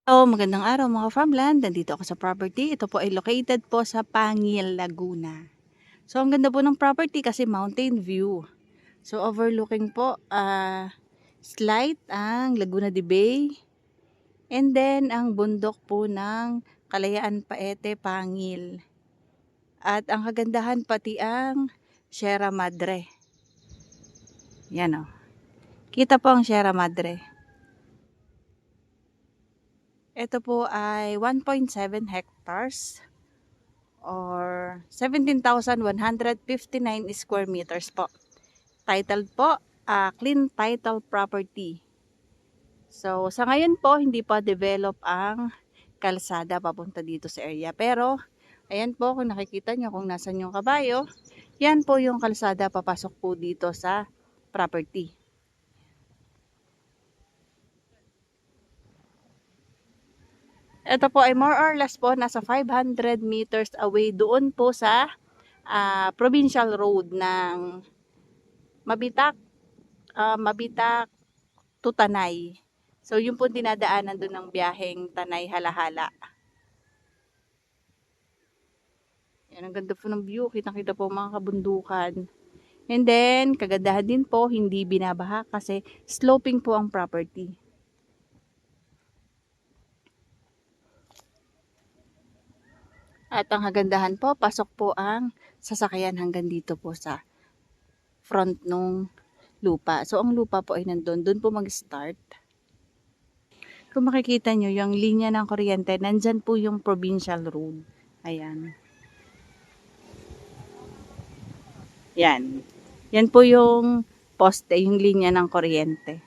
Hello, magandang araw mga farmland. Nandito ako sa property. Ito po ay located po sa Pangil, Laguna. So, ang ganda po ng property kasi mountain view. So, overlooking po, slight ang Laguna de Bay. And then, ang bundok po ng Kalayaan Paete, Pangil. At ang kagandahan pati ang Sierra Madre. Yan o. Kita po ang Sierra Madre. Ito po ay 1.7 hectares. Or 17,159 square meters po. Titled po, clean title property. So, sa ngayon po, hindi pa develop ang kalsada papunta dito sa area. Pero, ayan po, kung nakikita nyo kung nasan yung kabayo, yan po yung kalsada papasok po dito sa property. Ito po ay more or less po, nasa 500 meters away doon po sa provincial road ng Mabitak to Tanay. So, yun po dinadaanan doon ng biyaheng Tanay Halahala. Yan, ang ganda po ng view. Kitang-kita po mga kabundukan. And then, kagandahan din po, hindi binabaha kasi sloping po ang property. At ang kagandahan po, pasok po ang sasakyan hanggang dito po sa front nung lupa. So, ang lupa po ay nandun. Doon po mag-start. Kung makikita nyo, yung linya ng kuryente, nandyan po yung provincial road. Ayan. Yan. Yan po yung poste, yung linya ng kuryente.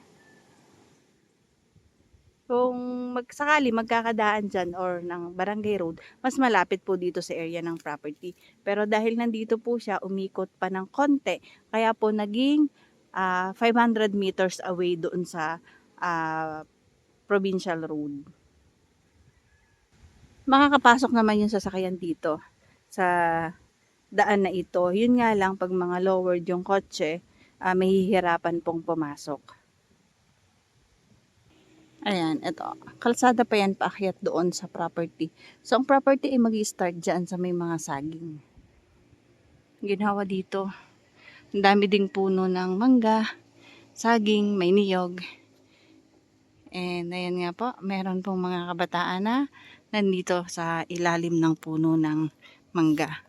Kung magsakali magkakadaan dyan or ng barangay road, mas malapit po dito sa area ng property. Pero dahil nandito po siya, umikot pa ng konti. Kaya po naging 500 meters away doon sa provincial road. Makakapasok naman yung sasakyan dito sa daan na ito. Yun nga lang, pag mga lowered yung kotse, mahihirapan pong pumasok. Ayan, ito. Kalsada pa yan paakyat doon sa property. So, ang property ay mag-i-start dyan sa may mga saging. Ginawa dito. Ang dami ding puno ng mangga, saging, may niyog. And ayan nga po, meron pong mga kabataan na nandito sa ilalim ng puno ng mangga.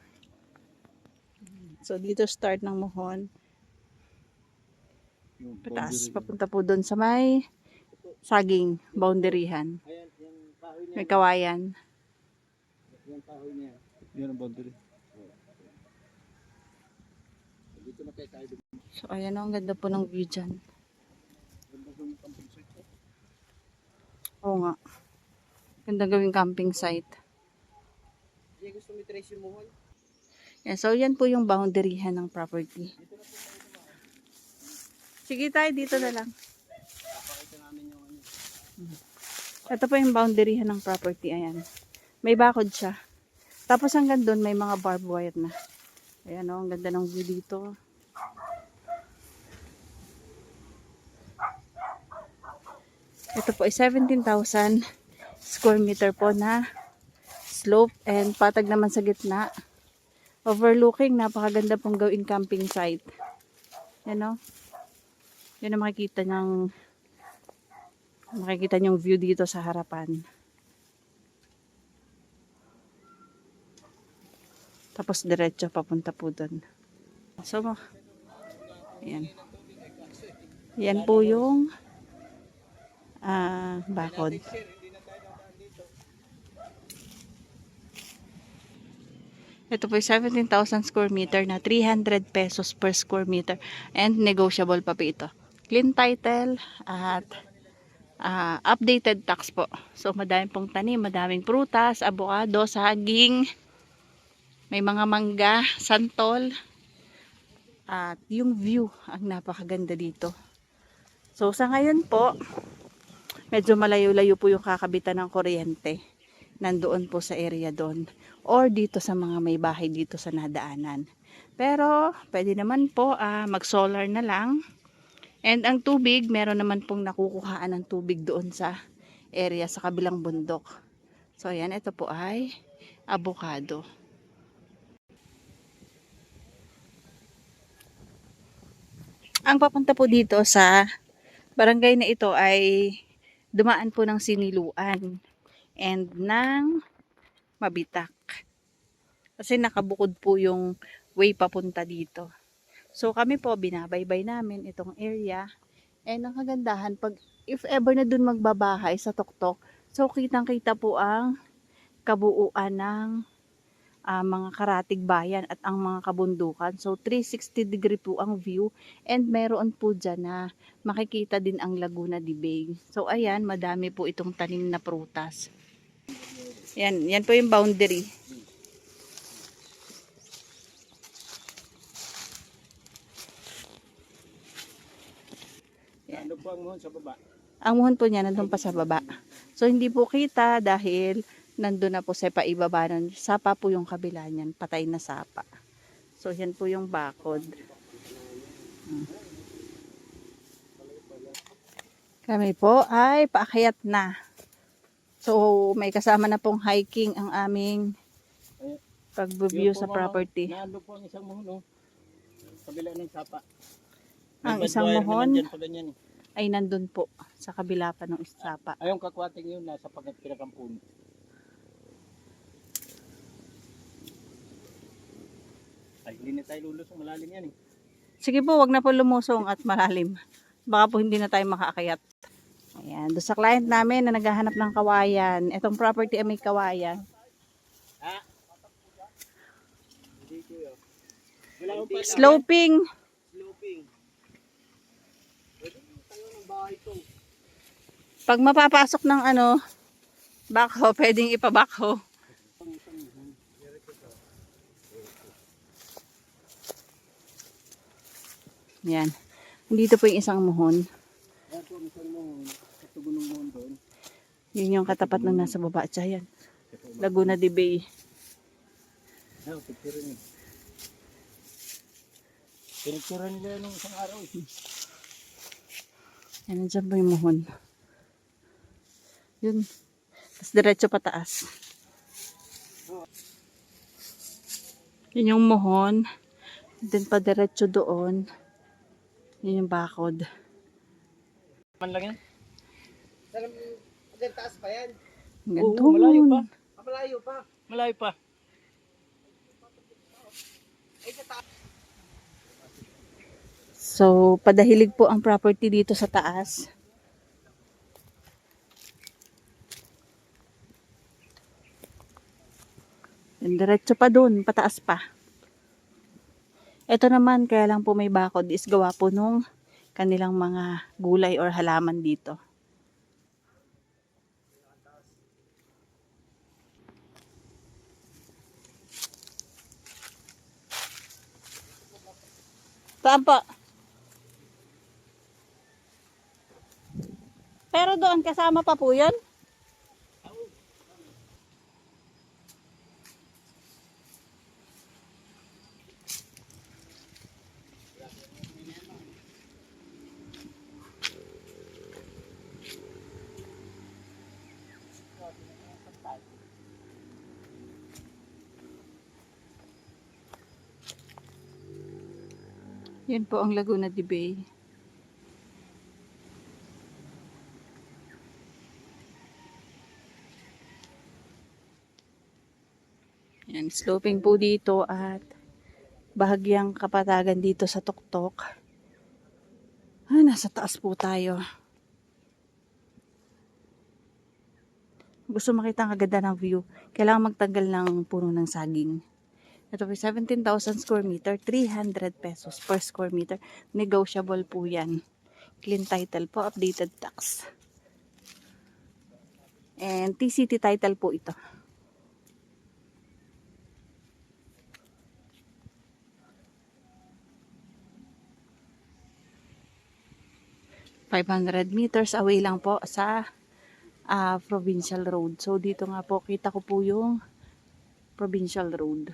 So, dito start ng muhon. Pataas, papunta po doon sa may saging, boundaryhan. May kawayan. Yan ang boundary. So, ayan o, ang ganda po ng view dyan. Oo nga. Ganda gawing camping site. Yan, so, yan po yung boundaryhan ng property. Sige tayo, dito na lang. Ito po yung boundaryhan ng property. Ayan. May bakod siya. Tapos hanggang doon may mga barbed wire na. Ayan o, ang ganda ng view dito. Ito po ay 17,000 square meter po na slope and patag naman sa gitna. Overlooking, napakaganda pong gawing camping site. Yan o. Yan ang makikita nyong view dito sa harapan. Tapos diretso papunta po doon. So, yan. Yan po yung bakod. Ito po yung 17,000 square meter na 300 pesos per square meter and negotiable pa po ito. Clean title at updated tax po. So madaming pong tanim, madaming prutas, abukado, saging, may mga mangga, santol, at yung view ang napakaganda dito. So sa ngayon po, medyo malayo-layo po yung kakabitan ng kuryente. Nandoon po sa area doon or dito sa mga may bahay dito sa nadaanan. Pero pwede naman po mag-solar na lang. And ang tubig, meron naman pong nakukuhaan ng tubig doon sa area sa kabilang bundok. So ayan, ito po ay avocado. Ang papunta po dito sa barangay na ito ay dumaan po ng Siniluan and ng Mabitak. Kasi nakabukod po yung way papunta dito. So kami po binabaybay namin itong area. And ang kagandahan, pag if ever na dun magbabahay sa tuktok, so kitang-kita po ang kabuuan ng mga karatig bayan at ang mga kabundukan. So 360 degree po ang view and meron po dyan na makikita din ang Laguna de Bay. So ayan, madami po itong tanim na prutas. Yan po yung boundary. Ano po ang muhon sa baba? Ang muhon po niya nandun pa sa baba. So hindi po kita dahil nandun na po sa paibaba nun. Sapa po yung kabila niyan, patay na sapa. So yan po yung bakod. Kami po ay paakyat na. So may kasama na pong hiking ang aming pag-view sa property. Nando po ang isang muhon, oh. Kabila ng sapa. Ang May isang bad wire naman muhon dyan pa ganyan, eh. ay nandun po sa kabila pa ng sapa. Ayong kakwating yun, nasa pinakampun. Ay, hindi na tayo lulusong, malalim yan, eh. Sige po, wag na po lumusong at malalim. Baka po hindi na tayo makaakyat. Ayan, doon sa client namin na naghahanap ng kawayan. Itong property ay may kawayan. Ha? Wala ko pa. Sloping. Sloping. Pwede mo tayo ng bahay to. Pag mapapasok ng backhoe, pwedeng ipa-backhoe. Yan. Dito po yung isang muhon. Yan po ang isang muhon. Katugon ng muhon doon. Yun yung katapat ng nasa baba. Tsaya yan. Laguna de Bay. Yan, picture niya. Pinicture nila nung isang araw. Yan, nandiyan po yung muhon. Yun. Tapos diretso pataas. Yun yung muhon. Then pa diretso doon. Yun yung bakod. Man lang yan? Diyan taas pa yan? Ganito. Oo, malayo pa. Malayo pa. Malayo pa. So, padahilig po ang property dito sa taas. And diretso pa dun, pataas pa. Ito naman, kaya lang po may bakod, is gawa po nung kanilang mga gulay or halaman dito. Saan po? Pero doon, kasama pa po yun? Yan po ang Laguna de Bay. Yan, sloping po dito at bahagyang kapatagan dito sa tuktok. Nasa taas po tayo. Gusto makita ang kaganda ng view, kailangan magtanggal ng puno ng saging. Ito po 17,000 square meter, 300 pesos per square meter. Negotiable po yan. Clean title po, updated tax. And TCT title po ito. $500 meters away lang po sa provincial road. So dito nga po, kita ko po yung provincial road.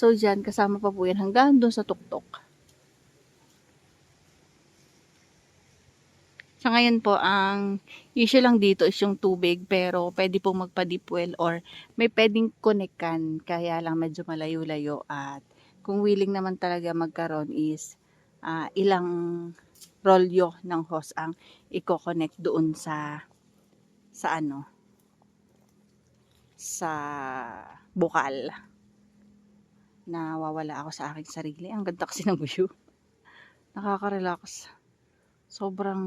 So, dyan, kasama pa po yan hanggang doon sa tuktok. Sa ngayon po, ang issue lang dito is yung tubig, pero pwede pong magpa-deep well or may pwedeng connectan, kaya lang medyo malayo-layo. At kung willing naman talaga magkaroon is ilang rolyo ng hose ang i-connect doon sa ano, sa bukal. Nawawala ako sa aking sarili. Ang ganda kasi ng view. Nakaka-relax. Sobrang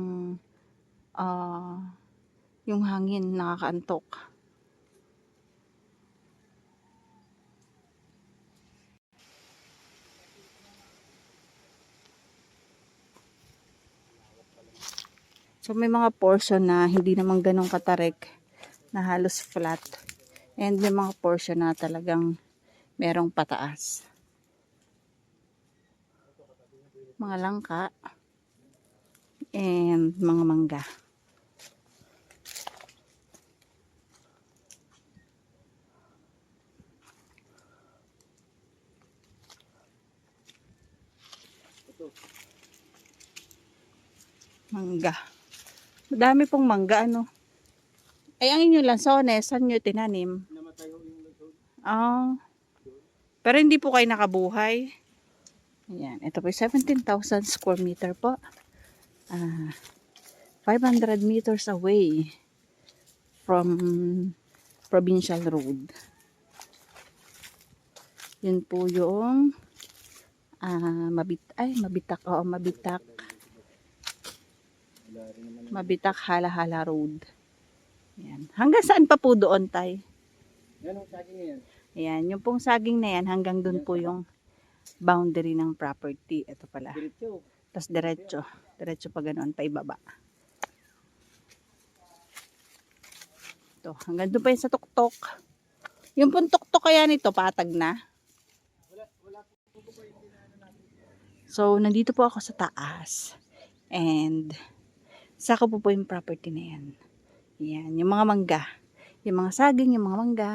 yung hangin nakakaantok. So may mga portion na hindi naman ganun katarik, na halos flat. And may mga portion na talagang merong pataas. Mga langka and mga mangga. Mangga. Madami pong mangga, ano. Ay, ang inyo lansones, saan nyo tinanim? Namatay ho yung lansones. Ah. Pero hindi po kayo nakabuhay. Ayan. Ito po 17,000 square meter po. 500 meters away from Provincial Road. Yun po yung Mabitak. Oo, Mabitak. Mabitak Hala-Hala Road. Ayan. Hanggang saan pa po doon, tay? Yan ang saging yan. Ayan, yung pong saging na yan, hanggang doon po yung boundary ng property. Ito pala. Diretso. Tapos diretso. Diretso pa ganoon, pa ibaba. Ito, hanggang doon pa yun sa tuktok. Yung pong tuktok kaya nito, patag na. So, nandito po ako sa taas. And, saka po yung property na yan. Yan, yung mga mangga. Yung mga saging, yung mga mangga.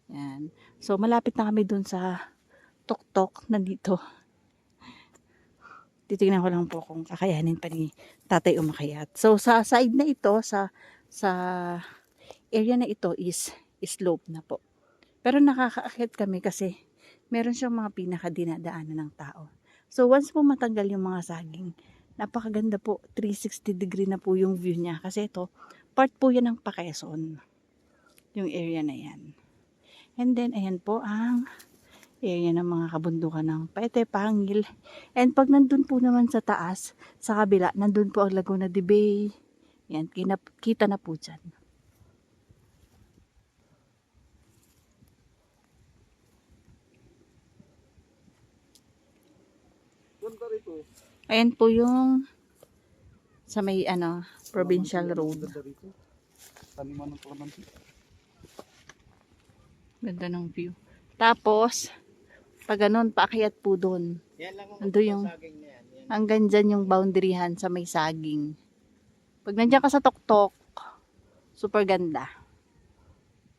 Yan. So, malapit na kami dun sa tuktok na dito. Titignan ko lang po kung kakayanin pa ni tatay umakyat. So, sa side na ito, sa area na ito is slope na po. Pero nakakaakyat kami kasi meron siyang mga pinakadinadaanan ng tao. So, once po matanggal yung mga saging, napakaganda po. 360 degree na po yung view niya. Kasi ito, part po yan ng Paquezon. Yung area na yan. And then, ayan po ang area ng mga kabundukan ng Paete, Pangil. And pag nandun po naman sa taas, sa kabila, nandun po ang Laguna de Bay. Yan, kita na po dyan. Ganda rito. Ayan po yung sa may Provincial Road. Ganda rito. Taniman ng kalamansi. Ganda ng view. Tapos, pag ganun, paakyat po doon. Yan lang ang Ando yung, saging na yan. Yan. hanggang dyan yung boundaryhan sa may saging. Pag nandiyan ka sa tuktok, super ganda.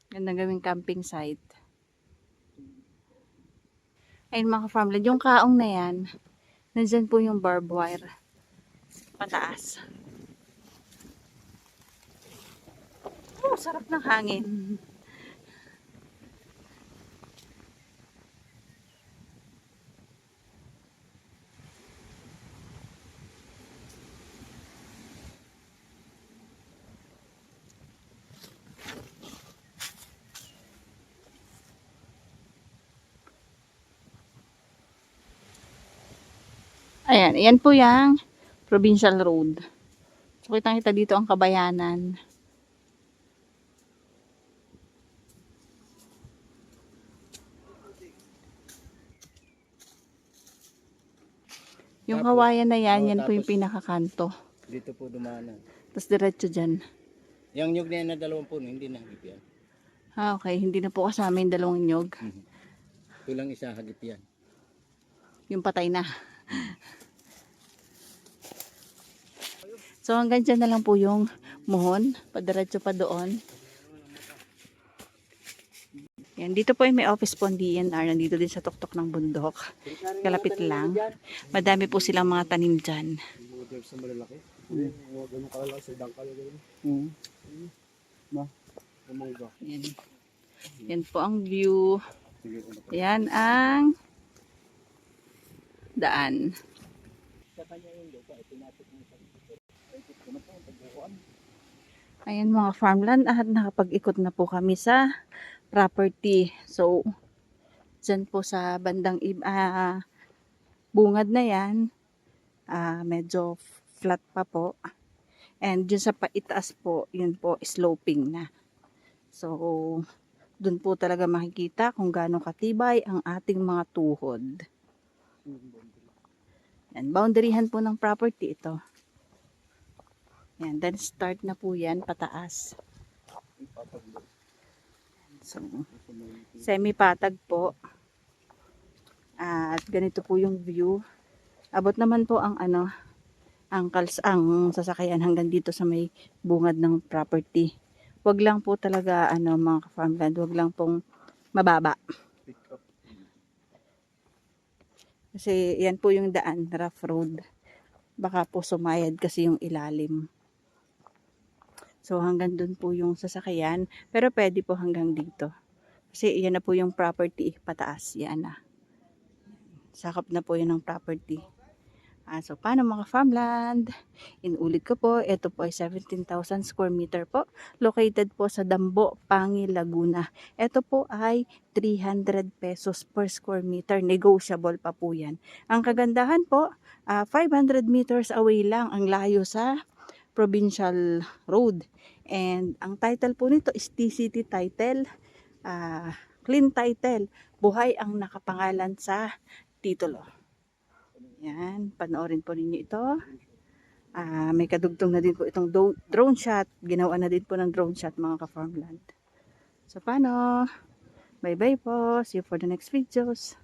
Ganda gawing camping site. Ayun mga farmland, yung kaong na yan, nandyan po yung barbed wire. Pataas. Oh, sarap ng hangin. Ayan, ayan po yung Provincial Road. So, kitang-kita dito ang Kabayanan. Yung kawayan na yan, yan po yung pinakakanto. Dito po dumanan. Tapos diretso dyan. Yung nyug na yan na 20, hindi na hagip yan. Okay. Hindi na po kasama yung dalawang nyog. Ito lang isa hagip yan. Yung patay na. So hanggang dyan na lang po yung muhon. Padiretso pa doon. Yan, dito po ay may office po ang DNR. Nandito din sa tuktok ng bundok. Kalapit lang. Madami po silang mga tanim dyan. Mga grapes na malalaki. Mga ganun kalalaki sa dangkal. Ma, umangga. Yan. Yan po ang view. Sige, ano pa. Yan ang daan. Sa kanya yung lupa, tinapit mo sa Ayan mga farmland at nakapag-ikot na po kami sa property. So, dyan po sa bandang bungad na yan, medyo flat pa po. And dyan sa paitaas po, yun po sloping na. So, dun po talaga makikita kung gaano katibay ang ating mga tuhod. Yan, boundaryhan po ng property ito. Yan, then start na po yan pataas. So, semi-patag po. At ganito po yung view. Abot naman po ang ang sasakyan hanggang dito sa may bungad ng property. Wag lang po talaga mga farmland, wag lang pong mababa. Kasi yan po yung daan, rough road. Baka po sumayad kasi yung ilalim. So hanggang dun po yung sasakyan, pero pwede po hanggang dito. Kasi yan na po yung property pataas, yan na. Sakop na po yun ng property. So, paano mga farmland? Inulit ko po, ito po ay 17,000 square meter po. Located po sa Dambo, Pangi, Laguna. Ito po ay 300 pesos per square meter. Negotiable pa po yan. Ang kagandahan po, 500 meters away lang ang layo sa provincial road. And ang title po nito is TCT title. Clean title. Buhay ang nakapangalan sa titulo. Yan, panoorin po ninyo ito. May kadugtong na din po itong drone shot. Ginawa na din po ng drone shot mga ka-farmland. So, paano? Bye-bye po. See you for the next videos.